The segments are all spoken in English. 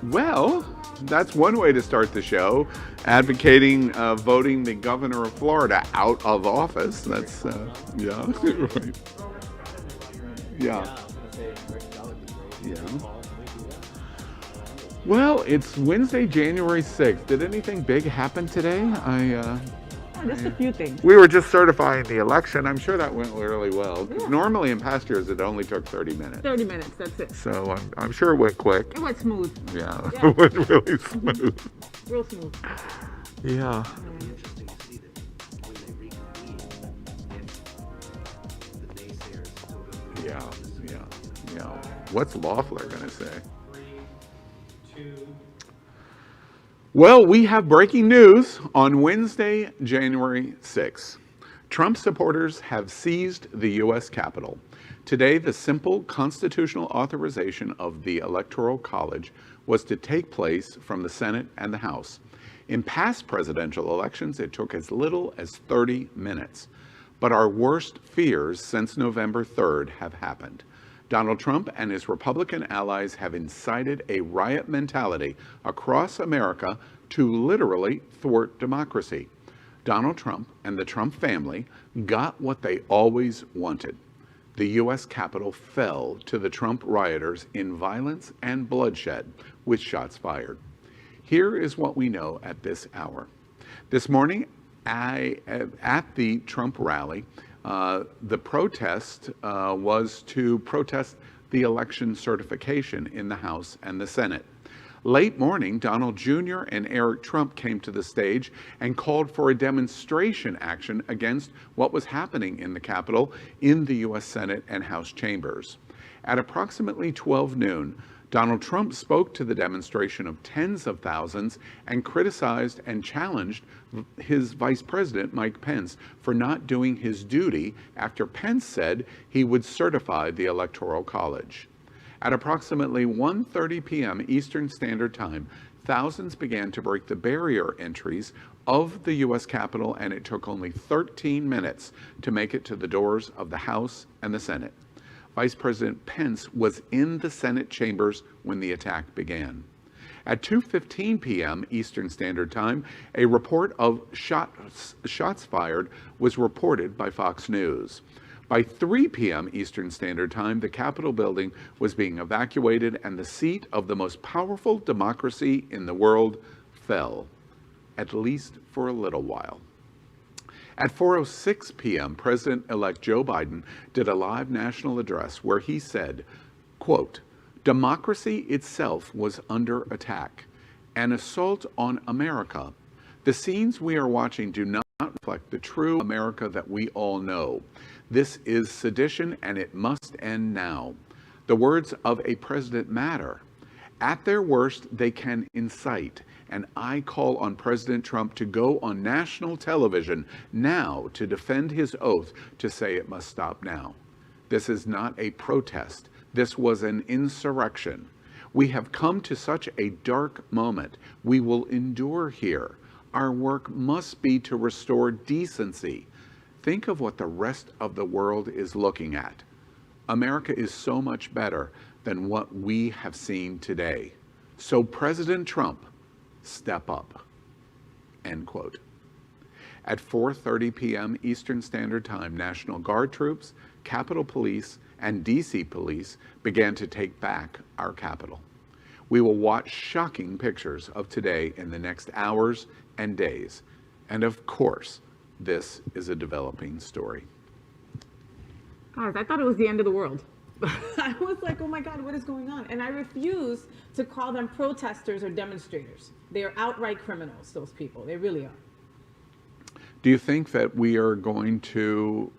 Well, that's one way to start the show, advocating voting the governor of Florida out of office. That's, yeah, right. Yeah, yeah. Well, it's Wednesday, January 6th. Did anything big happen today? Just a few things. We were just certifying the election. I'm sure that went really well. Yeah. Normally in past years, it only took 30 minutes. 30 minutes, that's it. So I'm sure it went quick. It went smooth. Yeah, Yeah. it went really smooth. Real smooth. Yeah. Yeah, yeah, yeah. What's Loeffler going to say? Well, we have breaking news on Wednesday, January 6th. Trump supporters have seized the U.S. Capitol. Today, the simple constitutional authorization of the Electoral College was to take place from the Senate and the House. In past presidential elections, it took as little as 30 minutes. But our worst fears since November 3rd have happened. Donald Trump and his Republican allies have incited a riot mentality across America to literally thwart democracy. Donald Trump and the Trump family got what they always wanted. The U.S. Capitol fell to the Trump rioters in violence and bloodshed with shots fired. Here is what we know at this hour. This morning, at the Trump rally, the protest was to protest the election certification in the House and the Senate. Late morning, Donald Jr. and Eric Trump came to the stage and called for a demonstration action against what was happening in the Capitol, in the U.S. Senate and House chambers. At approximately 12 noon, Donald Trump spoke to the demonstration of tens of thousands and criticized and challenged his Vice President, Mike Pence, for not doing his duty after Pence said he would certify the Electoral College. At approximately 1:30 p.m. Eastern Standard Time, thousands began to break the barrier entries of the U.S. Capitol, and it took only 13 minutes to make it to the doors of the House and the Senate. Vice President Pence was in the Senate chambers when the attack began. At 2:15 p.m. Eastern Standard Time, a report of shots fired was reported by Fox News. By 3 p.m. Eastern Standard Time, the Capitol building was being evacuated and the seat of the most powerful democracy in the world fell, at least for a little while. At 4:06 p.m., President-elect Joe Biden did a live national address where he said, quote, "Democracy itself was under attack, an assault on America. The scenes we are watching do not reflect the true America that we all know. This is sedition and it must end now. The words of a president matter. At their worst, they can incite. And I call on President Trump to go on national television now to defend his oath to say it must stop now. This is not a protest. This was an insurrection. We have come to such a dark moment. We will endure here. Our work must be to restore decency. Think of what the rest of the world is looking at. America is so much better than what we have seen today. So President Trump, step up." End quote. At 4:30 p.m. Eastern Standard Time, National Guard troops, Capitol Police, and D.C. Police began to take back our Capitol. We will watch shocking pictures of today in the next hours and days. And of course, this is a developing story. Guys, I thought it was the end of the world. I was like, oh my God, what is going on? And I refuse to call them protesters or demonstrators. They are outright criminals, those people. They really are. Do you think that we are going to,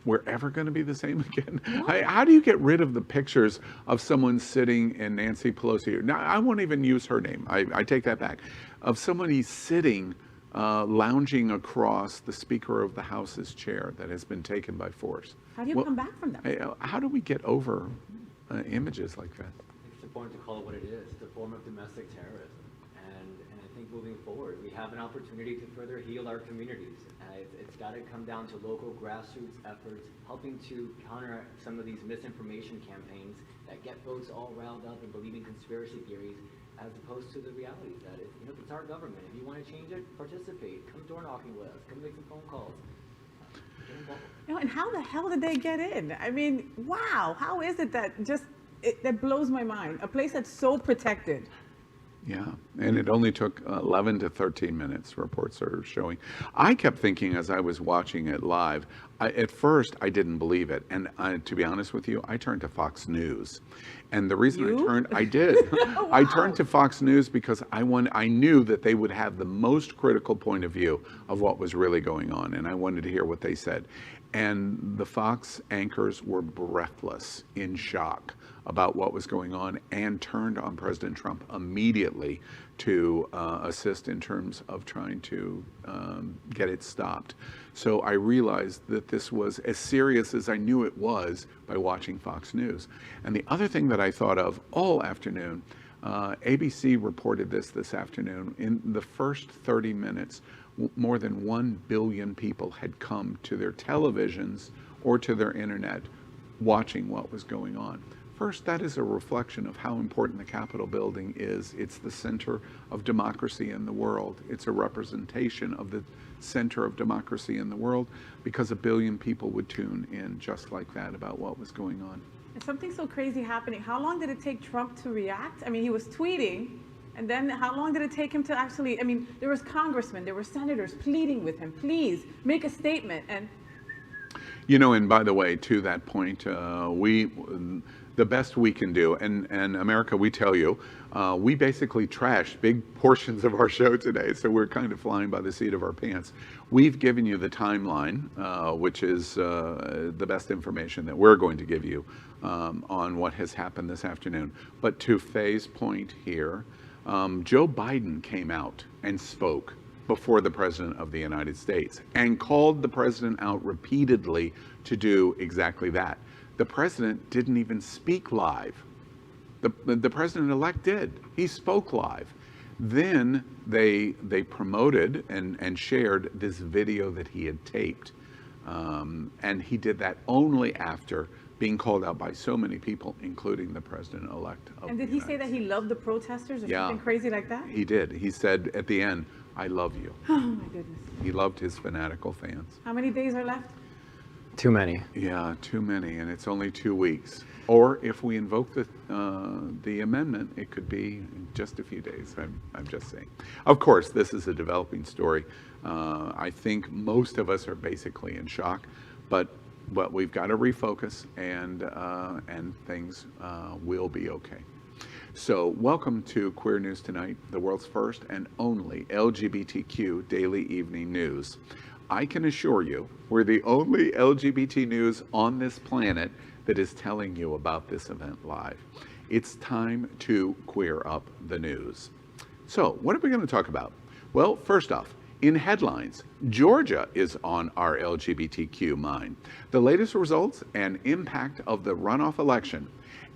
we're ever going to be the same again? How do you get rid of the pictures of someone sitting in Nancy Pelosi? Now, I won't even use her name. I take that back. Of somebody sitting, lounging across the Speaker of the House's chair that has been taken by force. How do you come back from that? How do we get over images like that? It's important to call it what it is. It's a form of domestic terrorism. And I think moving forward, we have an opportunity to further heal our communities. It's got to come down to local grassroots efforts, helping to counter some of these misinformation campaigns that get folks all riled up and believing conspiracy theories, as opposed to the reality that it's our government. If you want to change it, participate. Come door knocking with us. Come make some phone calls. Get involved. And how the hell did they get in? I mean, wow, how is it that that blows my mind? A place that's so protected. Yeah, and it only took 11 to 13 minutes, reports are showing. I kept thinking as I was watching it live, at first I didn't believe it. And to be honest with you, I turned to Fox News. And the reason I did. Wow. I turned to Fox News because I knew that they would have the most critical point of view of what was really going on. And I wanted to hear what they said. And the Fox anchors were breathless, in shock about what was going on, and turned on President Trump immediately to assist in terms of trying to get it stopped. So I realized that this was as serious as I knew it was by watching Fox News. And the other thing that I thought of all afternoon, ABC reported this afternoon, in the first 30 minutes, more than 1 billion people had come to their televisions or to their internet watching what was going on. First, that is a reflection of how important the Capitol building is. It's the center of democracy in the world. It's a representation of the center of democracy in the world, because 1 billion people would tune in just like that about what was going on. And something so crazy happening. How long did it take Trump to react? I mean, he was tweeting, and then how long did it take him to actually, I mean, there was congressmen, there were senators pleading with him, please make a statement. And and by the way, to that point, the best we can do, and America, we tell you, we basically trashed big portions of our show today, so we're kind of flying by the seat of our pants. We've given you the timeline, which is the best information that we're going to give you on what has happened this afternoon. But to Faye's point here, Joe Biden came out and spoke before the President of the United States and called the President out repeatedly to do exactly that. The President didn't even speak live. The President-elect did. He spoke live. Then they promoted and shared this video that he had taped. And he did that only after being called out by so many people, including the President-elect of the did he say that he loved the protesters or something crazy like that? He did. He said at the end, "I love you." Oh my goodness. He loved his fanatical fans. How many days are left? Too many. Yeah, too many, and it's only 2 weeks. Or if we invoke the amendment, it could be just a few days. I'm just saying. Of course, this is a developing story. I think most of us are basically in shock, but we've got to refocus, and things will be okay. So welcome to Queer News Tonight, the world's first and only LGBTQ daily evening news. I can assure you, we're the only LGBT news on this planet that is telling you about this event live. It's time to queer up the news. So what are we going to talk about? Well, first off, in headlines, Georgia is on our LGBTQ mind. The latest results and impact of the runoff election.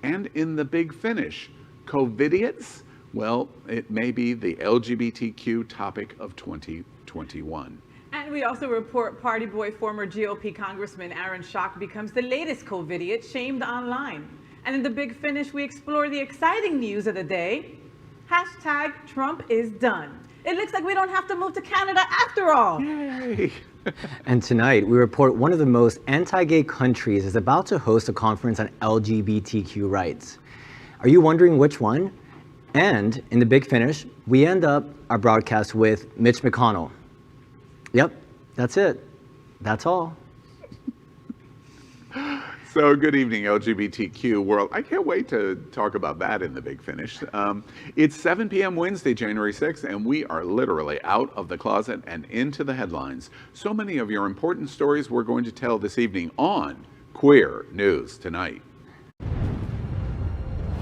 And in the big finish, Covidiots, well, it may be the LGBTQ topic of 2021. And we also report party boy former GOP Congressman Aaron Schock becomes the latest covidiot shamed online. And in the big finish, we explore the exciting news of the day. Hashtag Trump is done. It looks like we don't have to move to Canada after all. Yay! And tonight, we report one of the most anti-gay countries is about to host a conference on LGBTQ rights. Are you wondering which one? And in the big finish, we end up our broadcast with Mitch McConnell. Yep, that's it. That's all. So good evening, LGBTQ world. I can't wait to talk about that in the big finish. It's 7 p.m. Wednesday, January 6th, and we are literally out of the closet and into the headlines. So many of your important stories we're going to tell this evening on Queer News Tonight.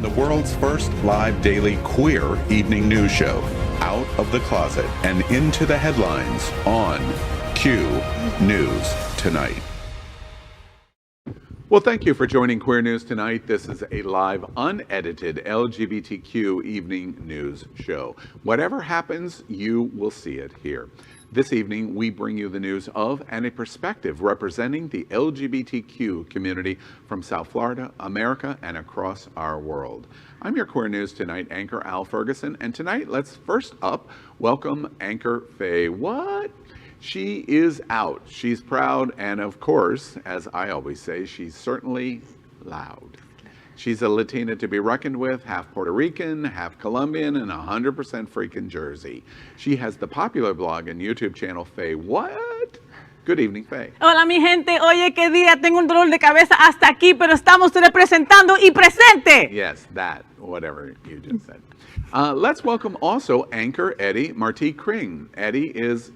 The world's first live daily queer evening news show. Out of the closet and into the headlines on Q News Tonight. Well, thank you for joining Queer News tonight. This is a live, unedited LGBTQ evening news show. Whatever happens, you will see it here. This evening, we bring you the news of and a perspective representing the LGBTQ community from South Florida, America, and across our world. I'm your Queer News Tonight anchor, Al Ferguson, and tonight, let's first up welcome anchor Faye. What? She is out. She's proud, and of course, as I always say, she's certainly loud. She's a Latina to be reckoned with, half Puerto Rican, half Colombian, and 100% freaking Jersey. She has the popular blog and YouTube channel Faye What? Good evening, Faye. Hola, mi gente. Oye, qué día. Tengo un dolor de cabeza hasta aquí, pero estamos representando y presente. Yes, that, whatever you just said. Let's welcome also anchor Eddie Martí Kring. Eddie is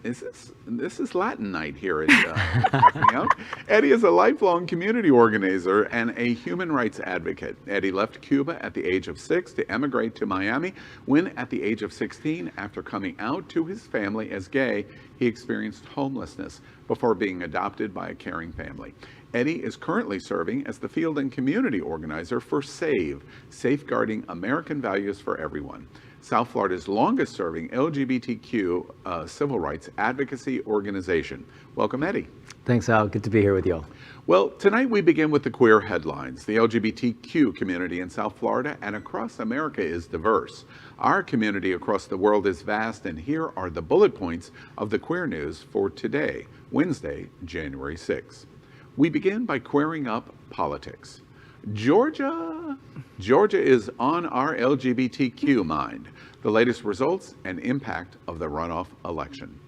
this is Latin night here at Checking Out. Eddie is a lifelong community organizer and a human rights advocate. Eddie left Cuba at the age of 6 to emigrate to Miami when at the age of 16, after coming out to his family as gay, he experienced homelessness before being adopted by a caring family. Eddie is currently serving as the field and community organizer for SAVE, Safeguarding American Values for Everyone, South Florida's longest serving LGBTQ civil rights advocacy organization. Welcome, Eddie. Thanks, Al. Good to be here with you all. Well, tonight we begin with the queer headlines. The LGBTQ community in South Florida and across America is diverse. Our community across the world is vast, and here are the bullet points of the queer news for today, Wednesday, January 6th. We begin by queering up politics. Georgia is on our LGBTQ mind. The latest results and impact of the runoff election.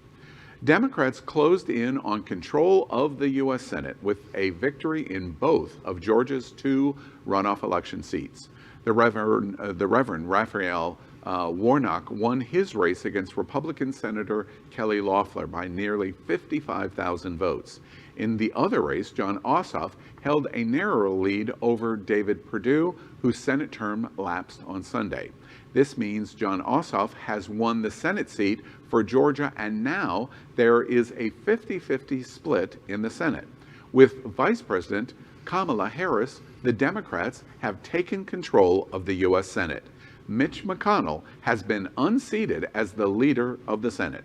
Democrats closed in on control of the U.S. Senate with a victory in both of Georgia's 2 runoff election seats. The Reverend Raphael Warnock won his race against Republican Senator Kelly Loeffler by nearly 55,000 votes. In the other race, Jon Ossoff held a narrower lead over David Perdue, whose Senate term lapsed on Sunday. This means Jon Ossoff has won the Senate seat for Georgia, and now there is a 50-50 split in the Senate. With Vice President Kamala Harris, the Democrats have taken control of the U.S. Senate. Mitch McConnell has been unseated as the leader of the Senate.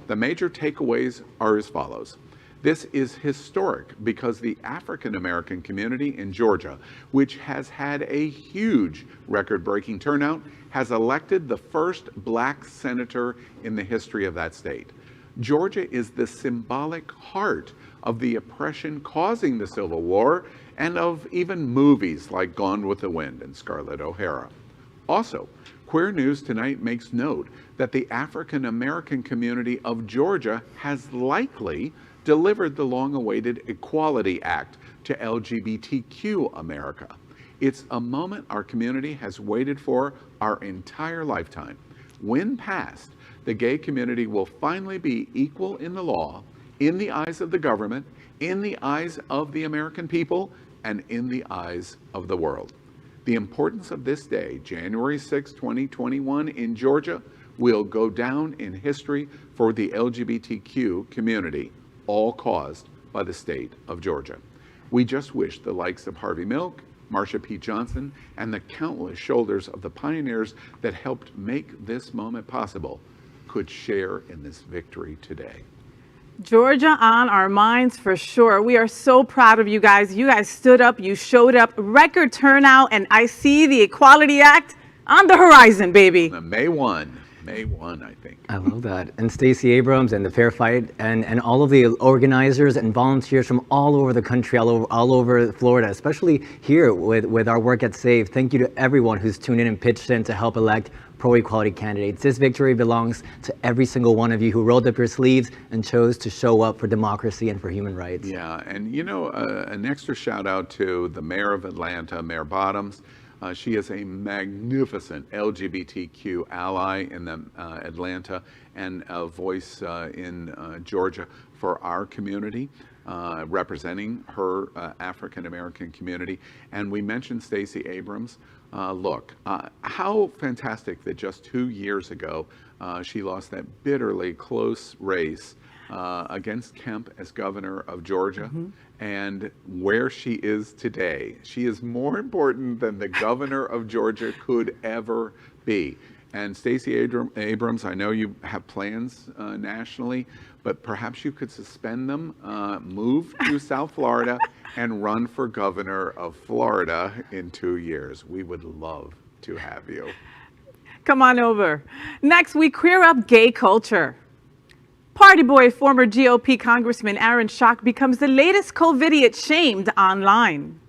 The major takeaways are as follows. This is historic because the African American community in Georgia, which has had a huge record-breaking turnout, has elected the first black senator in the history of that state. Georgia is the symbolic heart of the oppression causing the Civil War and of even movies like Gone with the Wind and Scarlett O'Hara. Also, Queer News Tonight makes note that the African American community of Georgia has likely delivered the long-awaited Equality Act to LGBTQ America. It's a moment our community has waited for our entire lifetime. When passed, the gay community will finally be equal in the law, in the eyes of the government, in the eyes of the American people, and in the eyes of the world. The importance of this day, January 6, 2021 in Georgia, will go down in history for the LGBTQ community, all caused by the state of Georgia. We just wish the likes of Harvey Milk, Marsha P. Johnson, and the countless shoulders of the pioneers that helped make this moment possible could share in this victory today. Georgia on our minds for sure. We are so proud of you guys. You guys stood up, you showed up, record turnout, and I see the Equality Act on the horizon, baby. May 1, I think. I love that. And Stacey Abrams and the Fair Fight and all of the organizers and volunteers from all over the country, all over Florida, especially here with our work at SAVE. Thank you to everyone who's tuned in and pitched in to help elect pro-equality candidates. This victory belongs to every single one of you who rolled up your sleeves and chose to show up for democracy and for human rights. Yeah, and you know, an extra shout out to the mayor of Atlanta, Mayor Bottoms. She is a magnificent LGBTQ ally in Atlanta and a voice in Georgia for our community, representing her African American community. And we mentioned Stacey Abrams. Look, how fantastic that just 2 years ago she lost that bitterly close race against Kemp as governor of Georgia, and where she is today. She is more important than the governor of Georgia could ever be. And Stacey Abrams, I know you have plans nationally, but perhaps you could suspend them, move to South Florida, and run for governor of Florida in 2 years. We would love to have you. Come on over. Next, we queer up gay culture. Party boy, former GOP Congressman Aaron Schock becomes the latest covidiot shamed online.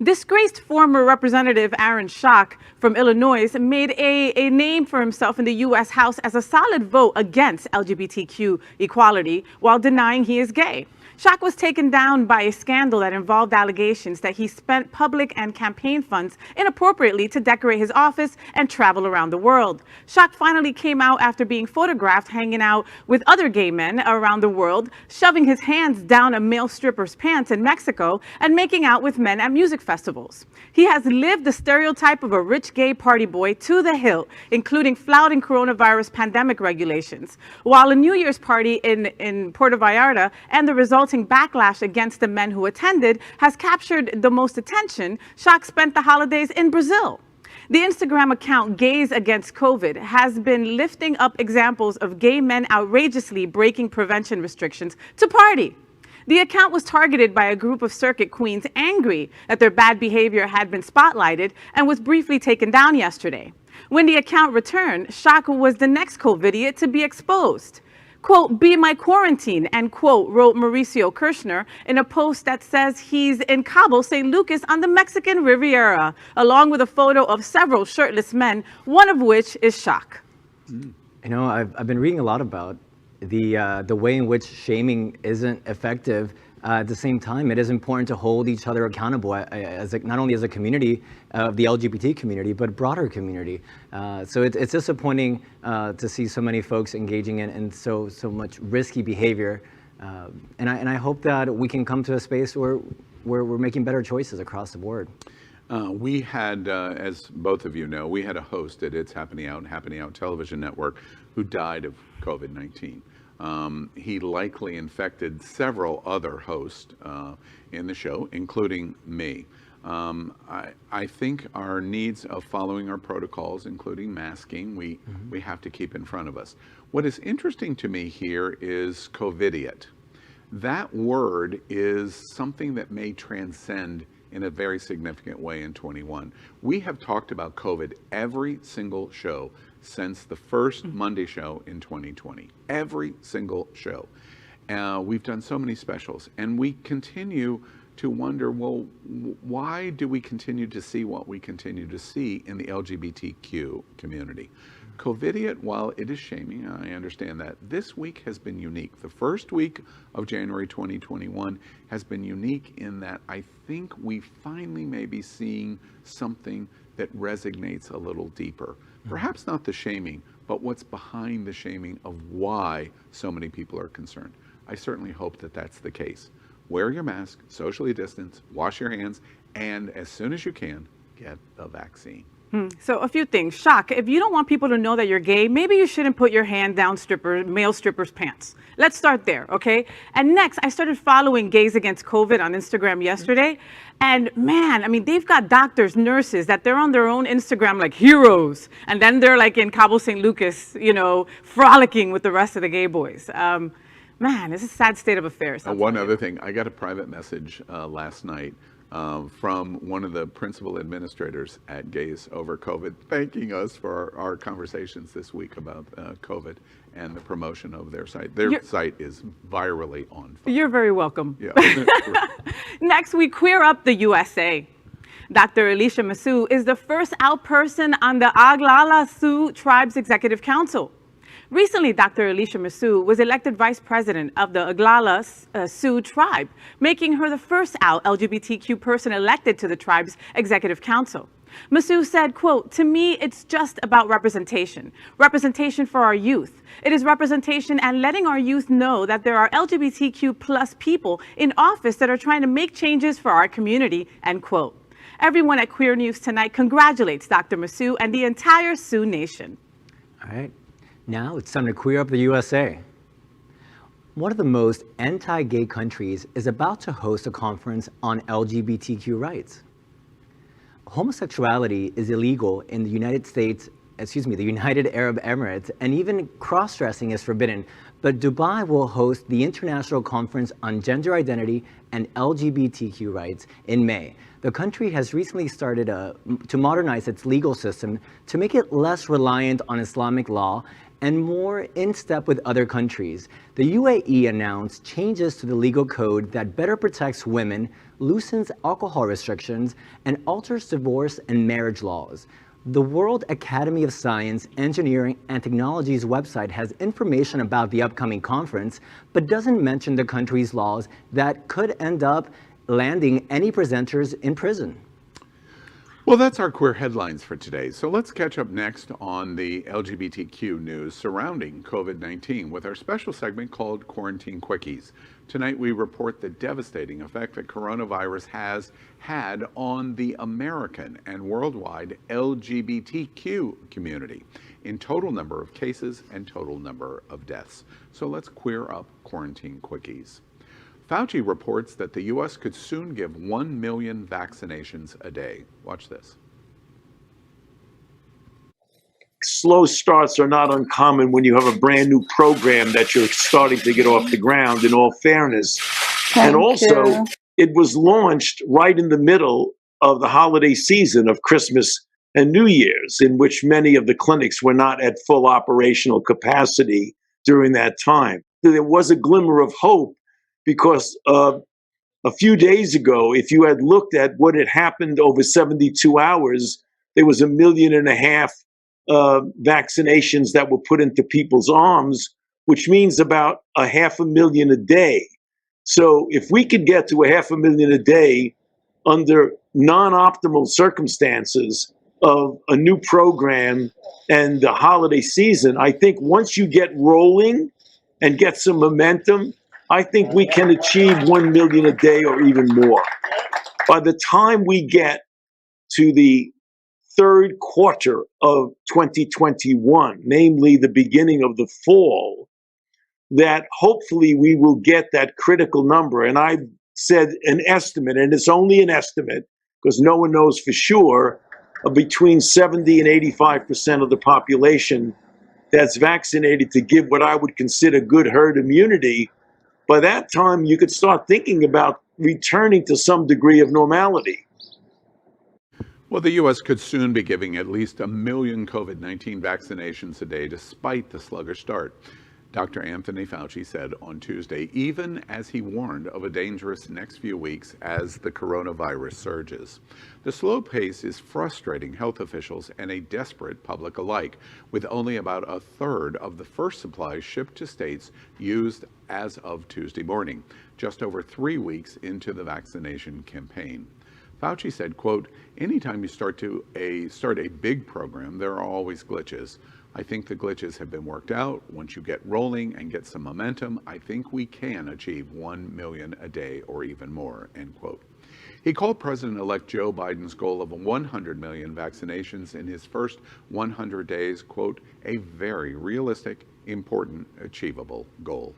Disgraced former Representative Aaron Schock from Illinois made a name for himself in the U.S. House as a solid vote against LGBTQ equality while denying he is gay. Schock was taken down by a scandal that involved allegations that he spent public and campaign funds inappropriately to decorate his office and travel around the world. Schock finally came out after being photographed hanging out with other gay men around the world, shoving his hands down a male stripper's pants in Mexico and making out with men at music festivals. He has lived the stereotype of a rich gay party boy to the hilt, including flouting coronavirus pandemic regulations. While a New Year's party in Puerto Vallarta and the resulting backlash against the men who attended has captured the most attention, Schock spent the holidays in Brazil. The Instagram account Gays Against COVID has been lifting up examples of gay men outrageously breaking prevention restrictions to party. The account was targeted by a group of circuit queens angry that their bad behavior had been spotlighted and was briefly taken down yesterday. When the account returned, Schock was the next covidiot to be exposed. Quote, "Be my quarantine," end quote, wrote Mauricio Kirchner in a post that says he's in Cabo San Lucas on the Mexican Riviera, along with a photo of several shirtless men, one of which is Schock. You know, I've been reading a lot about the way in which shaming isn't effective. At the same time, it is important to hold each other accountable not only as a community of the LGBT community, but broader community. So it's disappointing to see so many folks engaging in so much risky behavior. And I hope that we can come to a space where we're making better choices across the board. We had, as both of you know, we had a host at It's Happening Out television network who died of COVID-19. He likely infected several other hosts in the show, including me. I think our needs of following our protocols, including masking, we have to keep in front of us. What is interesting to me here is covidiot. That word is something that may transcend in a very significant way in 21. We have talked about COVID every single show since the first Monday show in 2020. Every single show. We've done so many specials, and we continue to wonder, well, why do we continue to see what we continue to see in the LGBTQ community? Covidiot, while it is shaming, I understand that, this week has been unique. The first week of January 2021 has been unique in that I think we finally may be seeing something that resonates a little deeper. Perhaps not the shaming, but what's behind the shaming of why so many people are concerned. I certainly hope that that's the case. Wear your mask, socially distance, wash your hands, and as soon as you can, get the vaccine. So a few things. Schock, if you don't want people to know that you're gay, maybe you shouldn't put your hand down male strippers' pants. Let's start there, okay? And next, I started following Gays Against COVID on Instagram yesterday. And man, I mean, they've got doctors, nurses, that they're on their own Instagram like heroes. And then they're like in Cabo San Lucas, you know, frolicking with the rest of the gay boys. Man, it's a sad state of affairs. One other thing, I got a private message last night from one of the principal administrators at Gays Over COVID, thanking us for our conversations this week about COVID and the promotion of their site. Their site is virally on fire. You're very welcome. Yeah. Next, we queer up the USA. Dr. Alicia Mousseau is the first out person on the Oglala Sioux Tribe's Executive Council. Recently, Dr. Alicia Mousseau was elected vice president of the Oglala Sioux Tribe, making her the first out LGBTQ person elected to the tribe's executive council. Mousseau said, quote, "To me, it's just about representation. Representation for our youth. It is representation and letting our youth know that there are LGBTQ plus people in office that are trying to make changes for our community," end quote. Everyone at Queer News Tonight congratulates Dr. Mousseau and the entire Sioux Nation. All right. Now it's time to queer up the USA. One of the most anti-gay countries is about to host a conference on LGBTQ rights. Homosexuality is illegal in the the United Arab Emirates, and even cross-dressing is forbidden. But Dubai will host the International Conference on Gender Identity and LGBTQ rights in May. The country has recently started to modernize its legal system to make it less reliant on Islamic law and more in step with other countries. The UAE announced changes to the legal code that better protects women, loosens alcohol restrictions, and alters divorce and marriage laws. The World Academy of Science, Engineering, and Technology's website has information about the upcoming conference, but doesn't mention the country's laws that could end up landing any presenters in prison. Well, that's our queer headlines for today. So let's catch up next on the LGBTQ news surrounding COVID-19 with our special segment called Quarantine Quickies. Tonight, we report the devastating effect that coronavirus has had on the American and worldwide LGBTQ community in total number of cases and total number of deaths. So let's queer up Quarantine Quickies. Fauci reports that the U.S. could soon give 1 million vaccinations a day. Watch this. Slow starts are not uncommon when you have a brand new program that you're starting to get off the ground, in all fairness. And also, it was launched right in the middle of the holiday season of Christmas and New Year's, in which many of the clinics were not at full operational capacity during that time. There was a glimmer of hope because a few days ago, if you had looked at what had happened over 72 hours, there was 1.5 million vaccinations that were put into people's arms, which means about 500,000 a day. So if we could get to 500,000 a day under non-optimal circumstances of a new program and the holiday season, I think once you get rolling and get some momentum, I think we can achieve 1 million a day or even more. By the time we get to the third quarter of 2021, namely the beginning of the fall, that hopefully we will get that critical number. And I've said an estimate, and it's only an estimate because no one knows for sure, of between 70 and 85% of the population that's vaccinated to give what I would consider good herd immunity. By that time, you could start thinking about returning to some degree of normality. Well, the U.S. could soon be giving at least 1 million COVID-19 vaccinations a day despite the sluggish start, Dr. Anthony Fauci said on Tuesday, even as he warned of a dangerous next few weeks as the coronavirus surges. The slow pace is frustrating health officials and a desperate public alike, with only about a third of the first supplies shipped to states used as of Tuesday morning, just over 3 weeks into the vaccination campaign. Fauci said, quote, anytime you start a big program, there are always glitches. I think the glitches have been worked out. Once you get rolling and get some momentum, I think we can achieve 1 million a day or even more, end quote. He called President-elect Joe Biden's goal of 100 million vaccinations in his first 100 days, quote, a very realistic, important, achievable goal.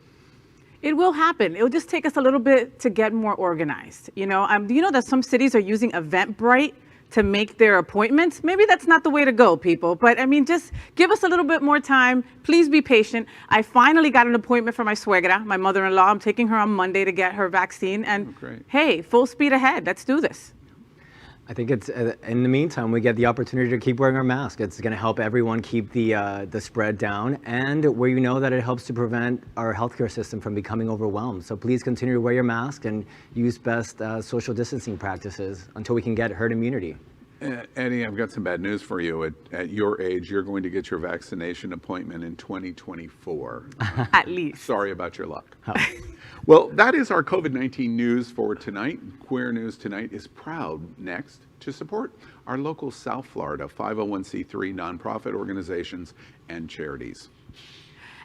It will happen. It'll just take us a little bit to get more organized. Do you know that some cities are using Eventbrite to make their appointments? Maybe that's not the way to go, people. But I mean, just give us a little bit more time. Please be patient. I finally got an appointment for my suegra, my mother-in-law. I'm taking her on Monday to get her vaccine. And hey, full speed ahead. Let's do this. I think it's, in the meantime, we get the opportunity to keep wearing our mask. It's going to help everyone keep the spread down, and where you know that it helps to prevent our healthcare system from becoming overwhelmed. So please continue to wear your mask and use best social distancing practices until we can get herd immunity. Eddie, I've got some bad news for you. At your age, you're going to get your vaccination appointment in 2024. At least. Sorry about your luck. Oh. Well, that is our COVID-19 news for tonight. Queer News Tonight is proud next to support our local South Florida 501c3 nonprofit organizations and charities.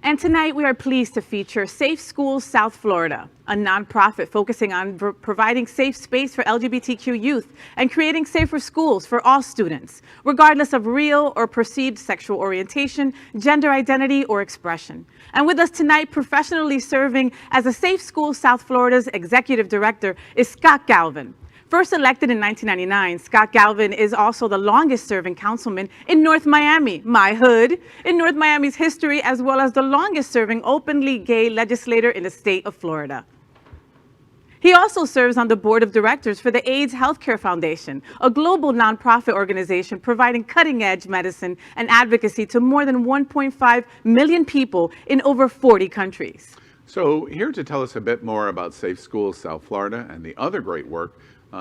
And tonight we are pleased to feature Safe Schools South Florida, a nonprofit focusing on providing safe space for LGBTQ youth and creating safer schools for all students, regardless of real or perceived sexual orientation, gender identity, or expression. And with us tonight, professionally serving as a Safe Schools South Florida's executive director is Schock Galvin. First elected in 1999, Schock Galvin is also the longest-serving councilman in North Miami, my hood, in North Miami's history, as well as the longest-serving openly gay legislator in the state of Florida. He also serves on the board of directors for the AIDS Healthcare Foundation, a global nonprofit organization providing cutting-edge medicine and advocacy to more than 1.5 million people in over 40 countries. So here to tell us a bit more about Safe Schools South Florida and the other great work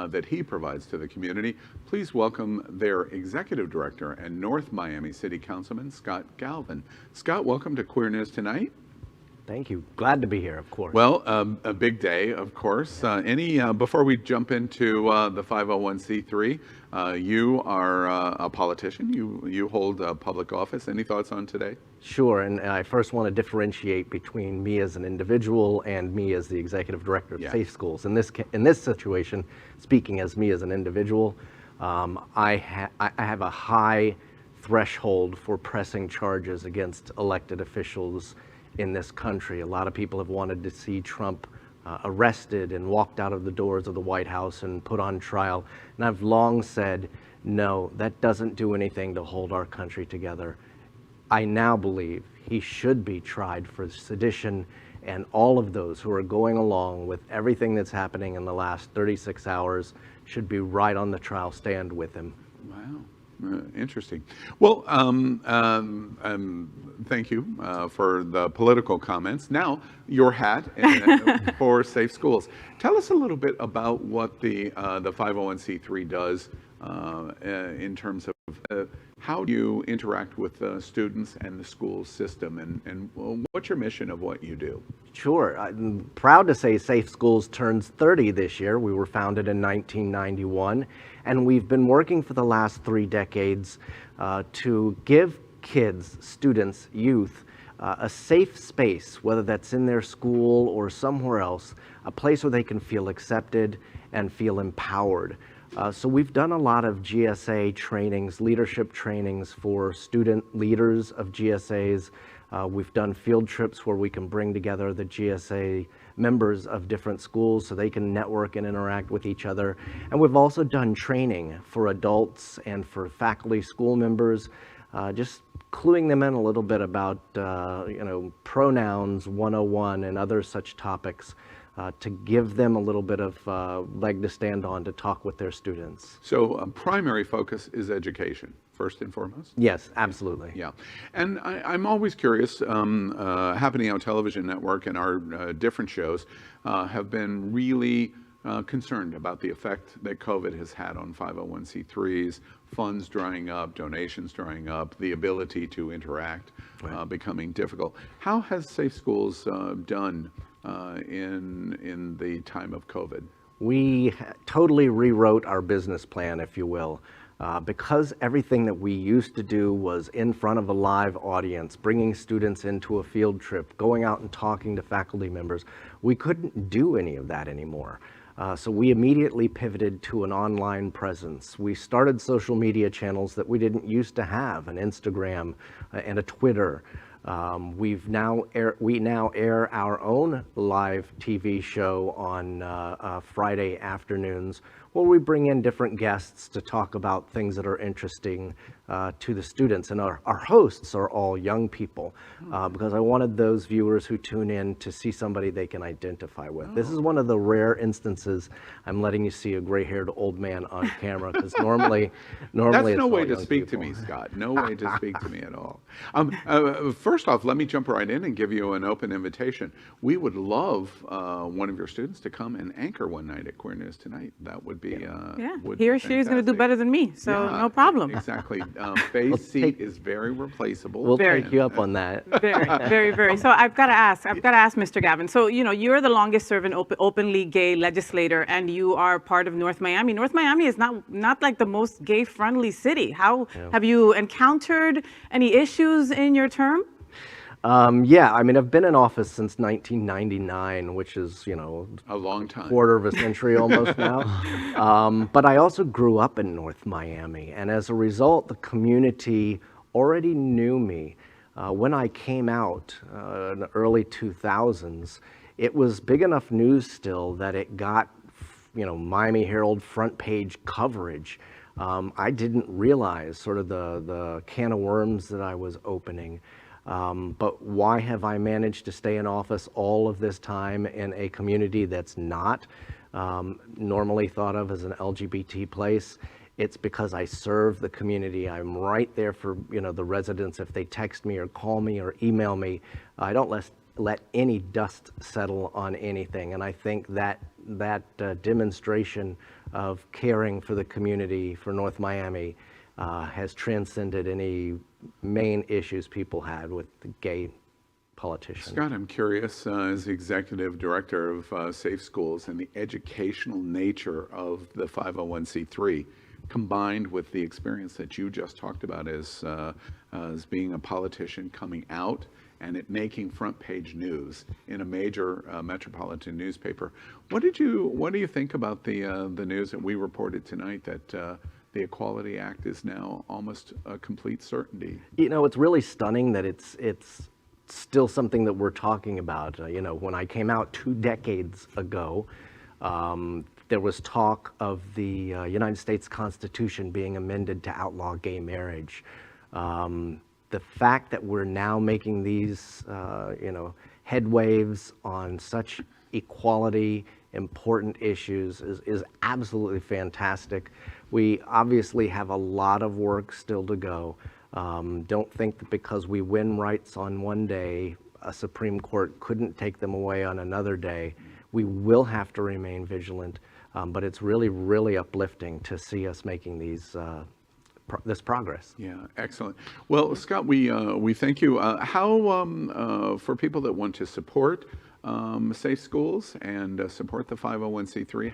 that he provides to the community, please welcome their executive director and North Miami City Councilman, Schock Galvin. Scott, welcome to Queer News Tonight. Thank you. Glad to be here, of course. Well, a big day, of course. Before we jump into the 501c3, you are a politician. You hold public office. Any thoughts on today? Sure, and I first want to differentiate between me as an individual and me as the executive director of Safe Schools. In this situation, speaking as me as an individual, I have a high threshold for pressing charges against elected officials in this country. A lot of people have wanted to see Trump arrested and walked out of the doors of the White House and put on trial. And I've long said, no, that doesn't do anything to hold our country together. I now believe he should be tried for sedition, and all of those who are going along with everything that's happening in the last 36 hours should be right on the trial stand with him. Wow. Interesting. Well, thank you for the political comments. Now, your hat for Safe Schools. Tell us a little bit about what the 501c3 does in terms of how do you interact with the students and the school system, and what's your mission of what you do? Sure. I'm proud to say Safe Schools turns 30 this year. We were founded in 1991, and we've been working for the last 3 decades to give kids, students, youth, a safe space, whether that's in their school or somewhere else, a place where they can feel accepted and feel empowered. So we've done a lot of GSA trainings, leadership trainings for student leaders of GSAs. We've done field trips where we can bring together the GSA members of different schools so they can network and interact with each other. And we've also done training for adults and for faculty, school members, just cluing them in a little bit about pronouns 101 and other such topics. To give them a little bit of leg to stand on to talk with their students. So primary focus is education, first and foremost? Yes, absolutely. Yeah. And I'm always curious, Happening Out Television Network and our different shows have been really concerned about the effect that COVID has had on 501c3s, funds drying up, donations drying up, the ability to interact becoming difficult. How has Safe Schools done in the time of COVID? We totally rewrote our business plan, if you will. Because everything that we used to do was in front of a live audience, bringing students into a field trip, going out and talking to faculty members, we couldn't do any of that anymore. So we immediately pivoted to an online presence. We started social media channels that we didn't used to have, an Instagram and a Twitter. We now air our own live TV show on Friday afternoons, where we bring in different guests to talk about things that are interesting to the students. And our hosts are all young people, because I wanted those viewers who tune in to see somebody they can identify with. This is one of the rare instances I'm letting you see a gray-haired old man on camera, because normally That's it's no way all to young speak people. to me, Scott. No way to speak to me at all. First off, let me jump right in and give you an open invitation. We would love one of your students to come and anchor one night at Queer News Tonight. That would be he or she is going to do better than me, so no problem. Exactly. Faye's seat is very replaceable. We'll take you up on that. Very. So I've got to ask, Mr. Galvin. So, you're the longest serving openly gay legislator, and you are part of North Miami. North Miami is not like the most gay friendly city. How have you encountered any issues in your term? Yeah, I mean, I've been in office since 1999, which is, A long time. quarter of a century almost now. But I also grew up in North Miami, and as a result, the community already knew me. When I came out in the early 2000s, it was big enough news still that it got, Miami Herald front page coverage. I didn't realize sort of the can of worms that I was opening. But why have I managed to stay in office all of this time in a community that's not normally thought of as an LGBT place? It's because I serve the community. I'm right there for the residents. If they text me or call me or email me, I don't let any dust settle on anything. And I think that demonstration of caring for the community, for North Miami, has transcended any main issues people had with the gay politicians. Scott, I'm curious, as the executive director of Safe Schools and the educational nature of the 501c3, combined with the experience that you just talked about as being a politician coming out and it making front page news in a major metropolitan newspaper. What do you think about the news that we reported tonight that the Equality Act is now almost a complete certainty? It's really stunning that it's still something that we're talking about. When I came out 2 decades ago, there was talk of the United States Constitution being amended to outlaw gay marriage. The fact that we're now making these, head waves on such equality, important issues is absolutely fantastic. We obviously have a lot of work still to go. Don't think that because we win rights on one day, a Supreme Court couldn't take them away on another day. We will have to remain vigilant, but it's really, really uplifting to see us making this progress. Yeah, excellent. Well, Scott, we thank you. How for people that want to support Safe Schools and support the 501c3,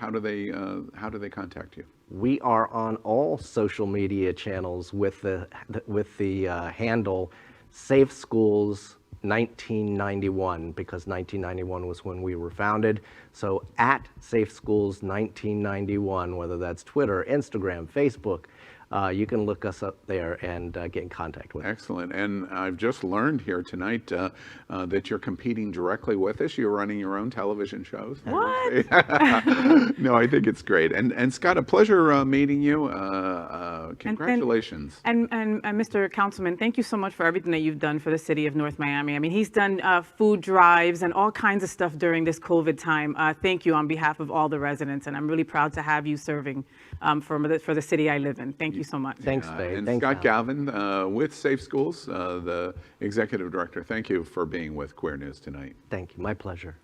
how do they contact you? We are on all social media channels with the handle Safe Schools 1991, because 1991 was when we were founded. So at Safe Schools 1991, whether that's Twitter, Instagram, Facebook, you can look us up there and get in contact with us. Excellent. And I've just learned here tonight that you're competing directly with us. You're running your own television shows. What? No, I think it's great. And Scott, a pleasure meeting you. Congratulations. And Mr. Councilman, thank you so much for everything that you've done for the city of North Miami. I mean, he's done food drives and all kinds of stuff during this COVID time. Thank you on behalf of all the residents, and I'm really proud to have you serving for the city I live in. Thank you so much. Thanks, Faye. And Thanks, Scott Al. Galvin with Safe Schools, the executive director. Thank you for being with Queer News tonight. Thank you. My pleasure.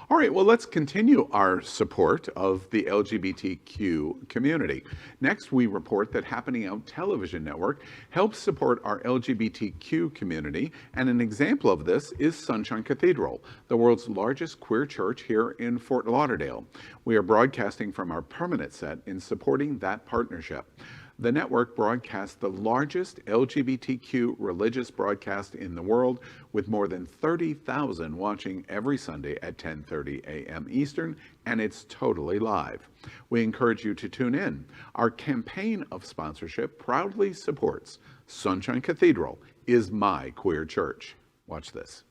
All right, well, let's continue our support of the LGBTQ community. Next, we report that Happening Out Television Network helps support our LGBTQ community, and an example of this is Sunshine Cathedral, the world's largest queer church here in Fort Lauderdale. We are broadcasting from our permanent set in supporting that partnership. The network broadcasts the largest LGBTQ religious broadcast in the world, with more than 30,000 watching every Sunday at 10:30 a.m. Eastern, and it's totally live. We encourage you to tune in. Our campaign of sponsorship proudly supports Sunshine Cathedral is my queer church. Watch this.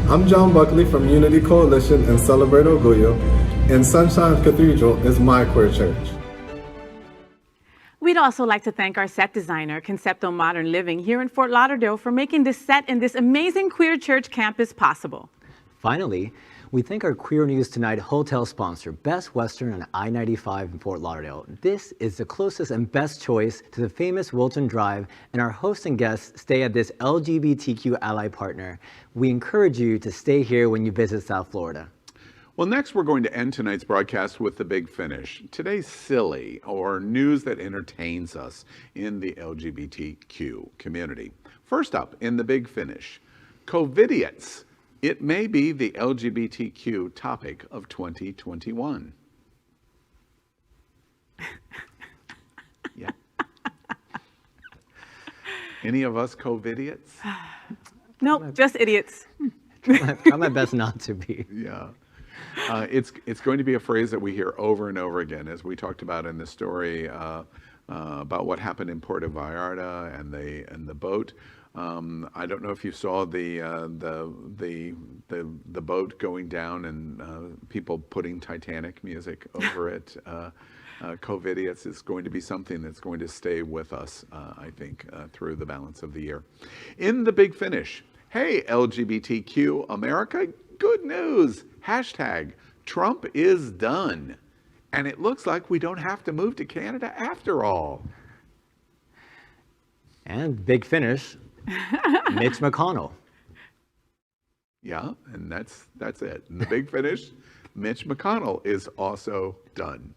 I'm John Buckley from Unity Coalition and Celebrate Oglala, and Sunshine Cathedral is my queer church. We'd also like to thank our set designer, Concepto Modern Living, here in Fort Lauderdale for making this set and this amazing queer church campus possible. Finally, We thank our Queer News Tonight hotel sponsor, Best Western on I-95 in Fort Lauderdale. This is the closest and best choice to the famous Wilton Drive, and our hosts and guests stay at this LGBTQ ally partner. We encourage you to stay here when you visit South Florida. Well, next we're going to end tonight's broadcast with the Big Finish. Today's silly, or news that entertains us in the LGBTQ community. First up in the Big Finish, Covidiots. It may be the LGBTQ topic of 2021. Yeah. Any of us Covidiots? Nope, just idiots. Try my best not to be. Yeah. It's going to be a phrase that we hear over and over again, as we talked about in the story about what happened in Puerto Vallarta and the boat. I don't know if you saw the boat going down and people putting Titanic music over it. Covidiots is going to be something that's going to stay with us, I think, through the balance of the year. In the Big Finish, hey, LGBTQ America, good news. Hashtag Trump is done. And it looks like we don't have to move to Canada after all. And Big Finish, Mitch McConnell. Yeah, and that's it. And the Big Finish, Mitch McConnell is also done.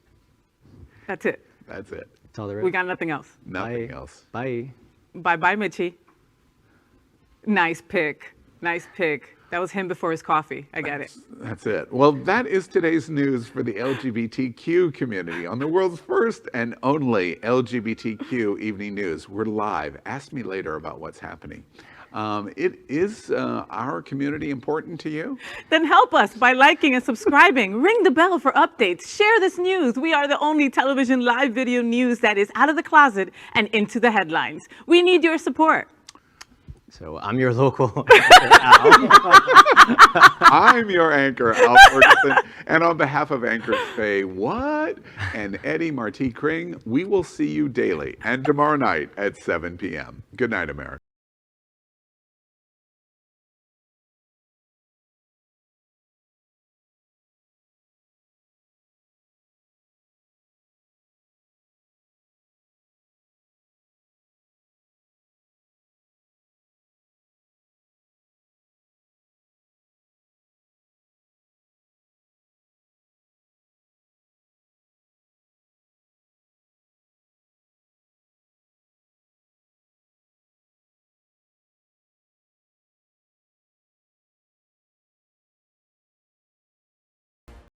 That's it. That's it. That's all there is. We got nothing else. Nothing else. Bye. Bye-bye, Mitchie. Nice pick. Nice pick. That was him before his coffee. I get it. That's it. Well, that is today's news for the LGBTQ community on the world's first and only LGBTQ evening news. We're live. Ask me later about what's happening. Is our community important to you? Then help us by liking and subscribing. Ring the bell for updates. Share this news. We are the only television live video news that is out of the closet and into the headlines. We need your support. So I'm your local Al. I'm your anchor, Al Ferguson. And on behalf of anchors Faye What and Eddie Marti Kring, we will see you daily and tomorrow night at 7 p.m. Good night, America.